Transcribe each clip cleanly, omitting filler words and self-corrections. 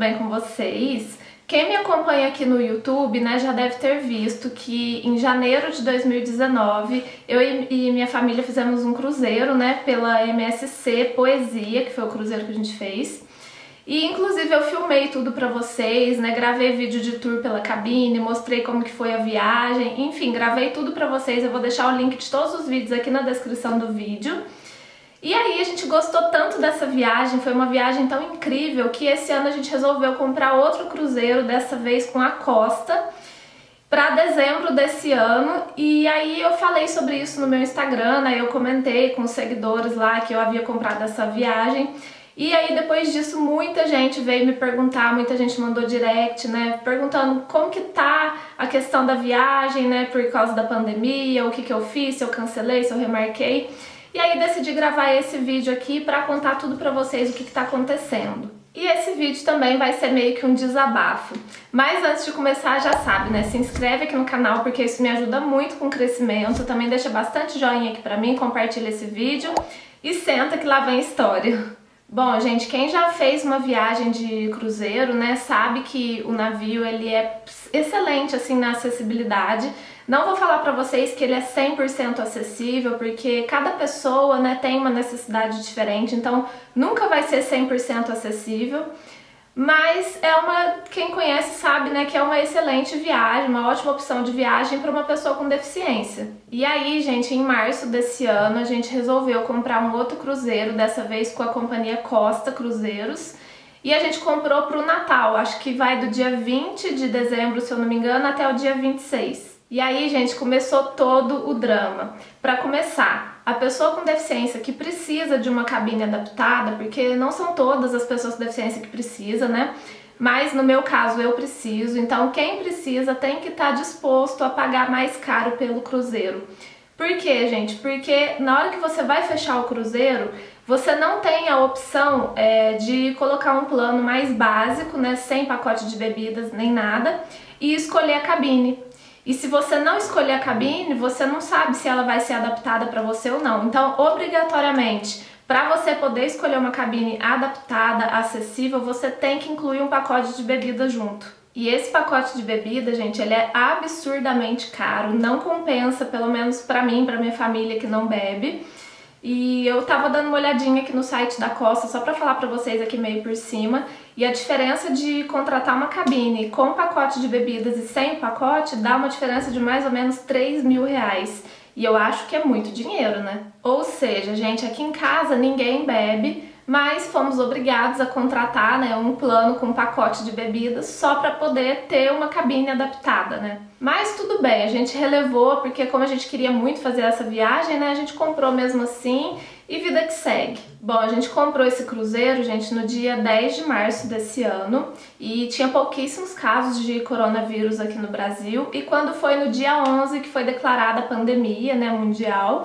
bem com vocês? Quem me acompanha aqui no YouTube, né, já deve ter visto que em janeiro de 2019 eu e minha família fizemos um cruzeiro, né, pela MSC Poesia, que foi o cruzeiro que a gente fez. E inclusive eu filmei tudo pra vocês, né, gravei vídeo de tour pela cabine, mostrei como que foi a viagem, enfim, gravei tudo pra vocês. Eu vou deixar o link de todos os vídeos aqui na descrição do vídeo. E aí a gente gostou tanto dessa viagem, foi uma viagem tão incrível que esse ano a gente resolveu comprar outro cruzeiro, dessa vez com a Costa, para dezembro desse ano. E aí eu falei sobre isso no meu Instagram, né? Eu comentei com os seguidores lá que eu havia comprado essa viagem. E aí depois disso muita gente veio me perguntar, muita gente mandou direct, né, perguntando como que tá a questão da viagem, né, por causa da pandemia, o que que eu fiz, se eu cancelei, se eu remarquei. E aí decidi gravar esse vídeo aqui pra contar tudo pra vocês o que tá acontecendo. E esse vídeo também vai ser meio que um desabafo. Mas antes de começar, já sabe, né? Se inscreve aqui no canal porque isso me ajuda muito com o crescimento. Também deixa bastante joinha aqui pra mim, compartilha esse vídeo e senta que lá vem história. Bom, gente, quem já fez uma viagem de cruzeiro, né, sabe que o navio ele é excelente assim na acessibilidade. Não vou falar pra vocês que ele é 100% acessível, porque cada pessoa, né, tem uma necessidade diferente, então nunca vai ser 100% acessível. Mas quem conhece sabe, né, que é uma excelente viagem, uma ótima opção de viagem para uma pessoa com deficiência. E aí, gente, em março desse ano a gente resolveu comprar um outro cruzeiro, dessa vez com a companhia Costa Cruzeiros. E a gente comprou para o Natal, acho que vai do dia 20 de dezembro, se eu não me engano, até o dia 26. E aí, gente, começou todo o drama. Para começar, a pessoa com deficiência que precisa de uma cabine adaptada, porque não são todas as pessoas com deficiência que precisam, né? Mas no meu caso eu preciso, então quem precisa tem que estar disposto a pagar mais caro pelo cruzeiro. Por quê, gente? Porque na hora que você vai fechar o cruzeiro, você não tem a opção de colocar um plano mais básico, né? Sem pacote de bebidas nem nada, e escolher a cabine. E se você não escolher a cabine, você não sabe se ela vai ser adaptada para você ou não. Então, obrigatoriamente, para você poder escolher uma cabine adaptada, acessível, você tem que incluir um pacote de bebida junto. E esse pacote de bebida, gente, ele é absurdamente caro, não compensa, pelo menos para mim, para minha família que não bebe. E eu tava dando uma olhadinha aqui no site da Costa, só pra falar pra vocês aqui meio por cima, e a diferença de contratar uma cabine com pacote de bebidas e sem o pacote dá uma diferença de mais ou menos 3 mil reais. E eu acho que é muito dinheiro, né? Ou seja, gente, aqui em casa ninguém bebe, mas fomos obrigados a contratar, né, um plano com pacote de bebidas só para poder ter uma cabine adaptada, né? Mas tudo bem, a gente relevou porque como a gente queria muito fazer essa viagem, né, a gente comprou mesmo assim e vida que segue. Bom, a gente comprou esse cruzeiro, gente, no dia 10 de março desse ano e tinha pouquíssimos casos de coronavírus aqui no Brasil e quando foi no dia 11 que foi declarada a pandemia, né, mundial.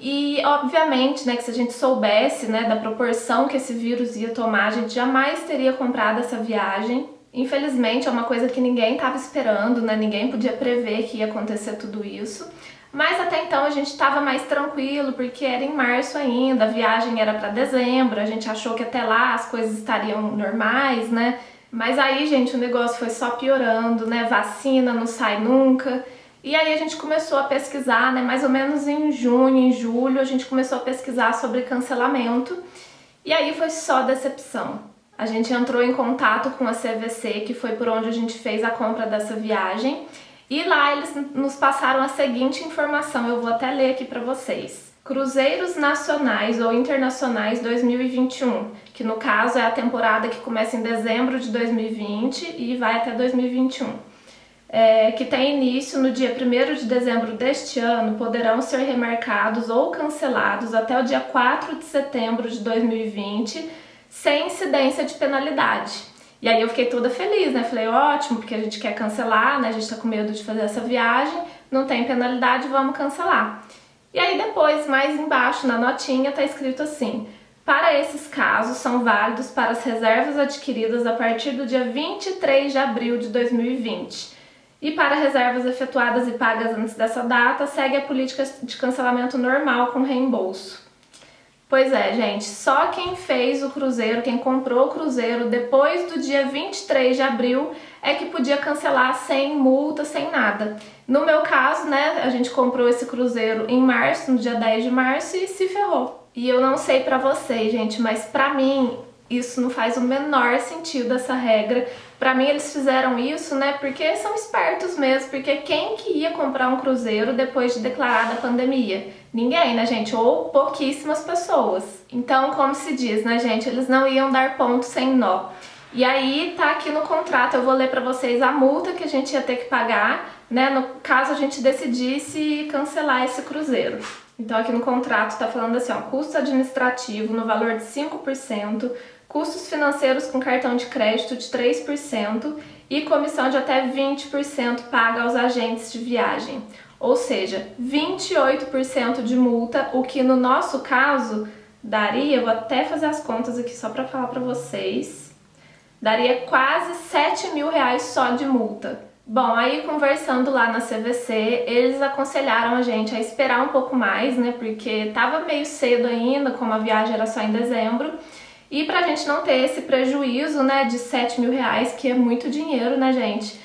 E, obviamente, né, que se a gente soubesse, né, da proporção que esse vírus ia tomar, a gente jamais teria comprado essa viagem. Infelizmente, é uma coisa que ninguém estava esperando, né, ninguém podia prever que ia acontecer tudo isso. Mas até então a gente estava mais tranquilo, porque era em março ainda, a viagem era para dezembro, a gente achou que até lá as coisas estariam normais, né? Mas aí, gente, o negócio foi só piorando, né, vacina não sai nunca. E aí a gente começou a pesquisar, né, mais ou menos em junho, em julho, a gente começou a pesquisar sobre cancelamento e aí foi só decepção. A gente entrou em contato com a CVC, que foi por onde a gente fez a compra dessa viagem, e lá eles nos passaram a seguinte informação, eu vou até ler aqui para vocês. Cruzeiros Nacionais ou Internacionais 2021, que no caso é a temporada que começa em dezembro de 2020 e vai até 2021. Que tem início no dia 1º de dezembro deste ano, poderão ser remarcados ou cancelados até o dia 4 de setembro de 2020, sem incidência de penalidade. E aí eu fiquei toda feliz, né? Falei, ótimo, porque a gente quer cancelar, né? A gente tá com medo de fazer essa viagem, não tem penalidade, vamos cancelar. E aí depois, mais embaixo na notinha, tá escrito assim: para esses casos, são válidos para as reservas adquiridas a partir do dia 23 de abril de 2020. E para reservas efetuadas e pagas antes dessa data, segue a política de cancelamento normal com reembolso. Pois é, gente, só quem fez o cruzeiro, quem comprou o cruzeiro depois do dia 23 de abril é que podia cancelar sem multa, sem nada. No meu caso, né, a gente comprou esse cruzeiro em março, no dia 10 de março, e se ferrou. E eu não sei pra vocês, gente, mas pra mim isso não faz o menor sentido, essa regra. Pra mim eles fizeram isso, né, porque são espertos mesmo, porque quem que ia comprar um cruzeiro depois de declarada a pandemia? Ninguém, né, gente? Ou pouquíssimas pessoas. Então, como se diz, né, gente, eles não iam dar ponto sem nó. E aí tá aqui no contrato, eu vou ler pra vocês a multa que a gente ia ter que pagar, né, no caso a gente decidisse cancelar esse cruzeiro. Então aqui no contrato tá falando assim, ó, custo administrativo no valor de 5%, custos financeiros com cartão de crédito de 3% e comissão de até 20% paga aos agentes de viagem. Ou seja, 28% de multa, o que no nosso caso daria, eu vou até fazer as contas aqui só para falar para vocês, daria quase 7 mil reais só de multa. Bom, aí conversando lá na CVC, eles aconselharam a gente a esperar um pouco mais, né, porque tava meio cedo ainda, como a viagem era só em dezembro, e pra gente não ter esse prejuízo, né, de 7 mil reais, que é muito dinheiro, né, gente?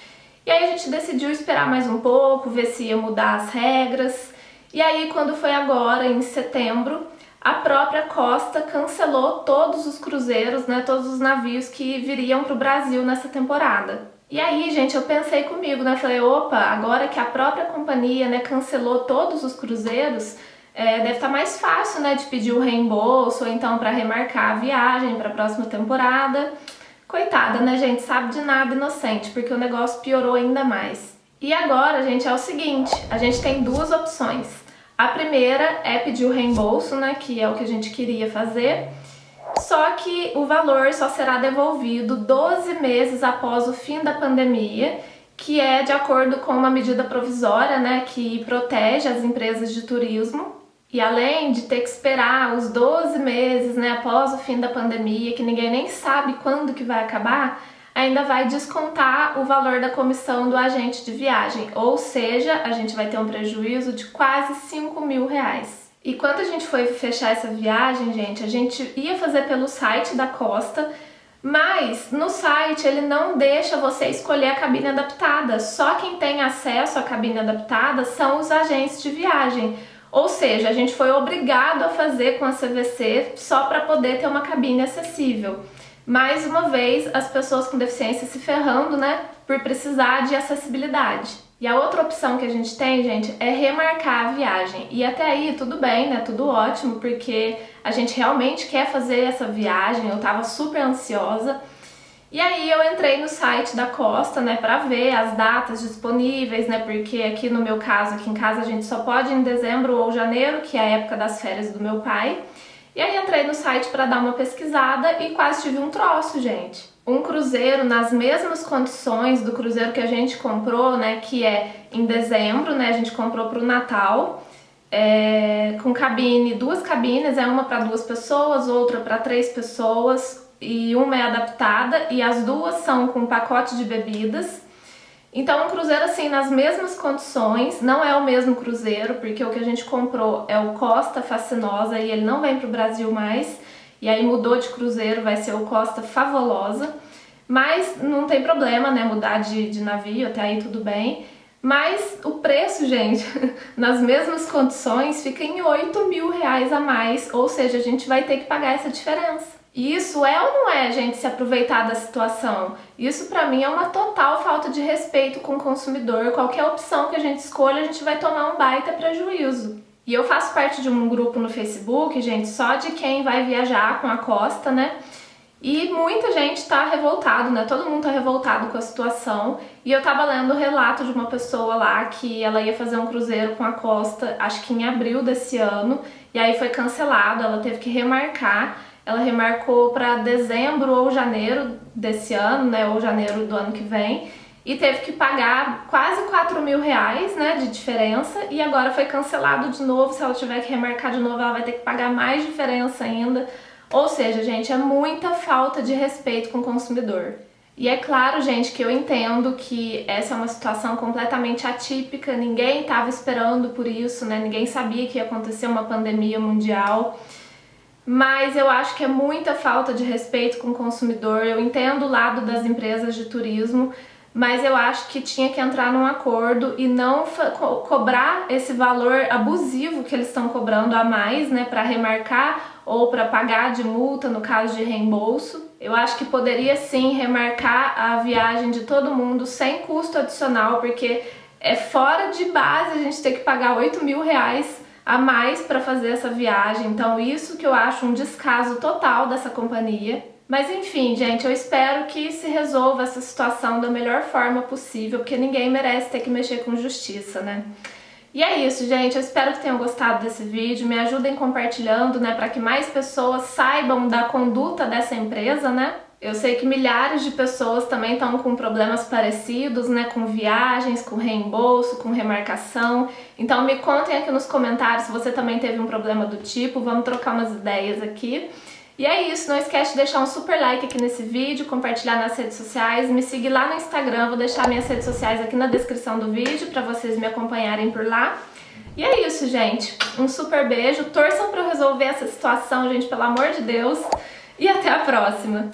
E aí a gente decidiu esperar mais um pouco, ver se ia mudar as regras. E aí, quando foi agora, em setembro, a própria Costa cancelou todos os cruzeiros, né, todos os navios que viriam para o Brasil nessa temporada. E aí, gente, eu pensei comigo, né, falei, opa, agora que a própria companhia, né, cancelou todos os cruzeiros, deve estar mais fácil, né, de pedir o reembolso ou então para remarcar a viagem para a próxima temporada. Coitada, né, gente? Sabe de nada, inocente, porque o negócio piorou ainda mais. E agora, gente, é o seguinte, a gente tem duas opções. A primeira é pedir o reembolso, né, que é o que a gente queria fazer, só que o valor só será devolvido 12 meses após o fim da pandemia, que é de acordo com uma medida provisória, né, que protege as empresas de turismo. E além de ter que esperar os 12 meses, né, após o fim da pandemia, que ninguém nem sabe quando que vai acabar, ainda vai descontar o valor da comissão do agente de viagem. Ou seja, a gente vai ter um prejuízo de quase 5 mil reais. E quando a gente foi fechar essa viagem, gente, a gente ia fazer pelo site da Costa, mas no site ele não deixa você escolher a cabine adaptada. Só quem tem acesso à cabine adaptada são os agentes de viagem. Ou seja, a gente foi obrigado a fazer com a CVC só para poder ter uma cabine acessível. Mais uma vez, as pessoas com deficiência se ferrando, né, por precisar de acessibilidade. E a outra opção que a gente tem, gente, é remarcar a viagem. E até aí tudo bem, né, tudo ótimo, porque a gente realmente quer fazer essa viagem, eu tava super ansiosa. E aí eu entrei no site da Costa, né, para ver as datas disponíveis, né, porque aqui no meu caso, aqui em casa, a gente só pode ir em dezembro ou janeiro, que é a época das férias do meu pai. E aí entrei no site para dar uma pesquisada e quase tive um troço, gente. Um cruzeiro nas mesmas condições do cruzeiro que a gente comprou, né, que é em dezembro, né, a gente comprou para o Natal, com cabine, duas cabines, uma para 2 pessoas, outra para 3 pessoas, e uma é adaptada e as duas são com pacote de bebidas. Então um cruzeiro assim nas mesmas condições, não é o mesmo cruzeiro, porque o que a gente comprou é o Costa Fascinosa e ele não vem para o Brasil mais, e aí mudou de cruzeiro, vai ser o Costa Favolosa, mas não tem problema, né, mudar de navio, até aí tudo bem. Mas o preço, gente, nas mesmas condições fica em 8 mil reais a mais, ou seja, a gente vai ter que pagar essa diferença. E isso é ou não é, gente, se aproveitar da situação? Isso pra mim é uma total falta de respeito com o consumidor. Qualquer opção que a gente escolha, a gente vai tomar um baita prejuízo. E eu faço parte de um grupo no Facebook, gente, só de quem vai viajar com a Costa, né? E muita gente tá revoltado, né? Todo mundo tá revoltado com a situação. E eu tava lendo o relato de uma pessoa lá que ela ia fazer um cruzeiro com a Costa, acho que em abril desse ano, e aí foi cancelado, ela teve que remarcar. Ela remarcou para dezembro ou janeiro desse ano, né, ou janeiro do ano que vem, e teve que pagar quase 4 mil reais, né, de diferença, e agora foi cancelado de novo. Se ela tiver que remarcar de novo, ela vai ter que pagar mais diferença ainda. Ou seja, gente, é muita falta de respeito com o consumidor. E é claro, gente, que eu entendo que essa é uma situação completamente atípica, ninguém estava esperando por isso, né, ninguém sabia que ia acontecer uma pandemia mundial. mas eu acho que é muita falta de respeito com o consumidor. Eu entendo o lado das empresas de turismo, mas eu acho que tinha que entrar num acordo e não cobrar esse valor abusivo que eles estão cobrando a mais, né, para remarcar ou para pagar de multa no caso de reembolso. Eu acho que poderia sim remarcar a viagem de todo mundo sem custo adicional, porque é fora de base a gente ter que pagar 8 mil reais a mais para fazer essa viagem. Então isso que eu acho um descaso total dessa companhia. Mas enfim, gente, eu espero que se resolva essa situação da melhor forma possível, porque ninguém merece ter que mexer com justiça, né? E é isso, gente. Eu espero que tenham gostado desse vídeo. Me ajudem compartilhando, né, para que mais pessoas saibam da conduta dessa empresa, né? Eu sei que milhares de pessoas também estão com problemas parecidos, né, com viagens, com reembolso, com remarcação. Então me contem aqui nos comentários se você também teve um problema do tipo. Vamos trocar umas ideias aqui. E é isso, não esquece de deixar um super like aqui nesse vídeo, compartilhar nas redes sociais, me seguir lá no Instagram, vou deixar minhas redes sociais aqui na descrição do vídeo para vocês me acompanharem por lá. E é isso, gente. Um super beijo, torçam para eu resolver essa situação, gente, pelo amor de Deus, e até a próxima!